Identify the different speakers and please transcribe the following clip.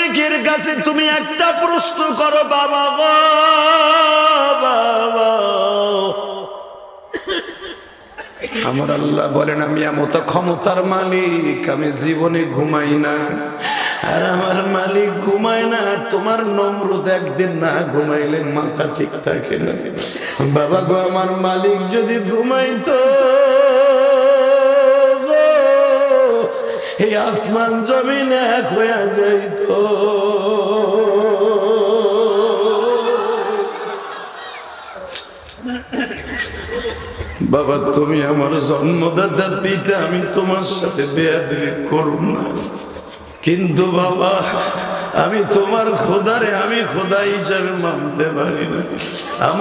Speaker 1: মালিকের কাছে তুমি একটা প্রশ্ন করো, বাবা গো বাবা, আমার আল্লাহ বলেন আমি এমত ক্ষমতার মালিক, আমি জীবনে ঘুমাই না, আর আমার মালিক ঘুমায় না। তোমার নমরুদ একদিন না ঘুমাইলে মাথা ঠিক থাকে না। বাবা গো, আমার মালিক যদি ঘুমাইতো, এই আসমান জমিন এক হয়ে যাইত। বাবা তুমি আমার জন্মদাতা পিতা, আমি তোমার সাথে বেয়াদবি করব না, কিন্তু বাবা আমি তোমার খোদারে আমি খোদা হিসাবে মানতে পারি না। আমার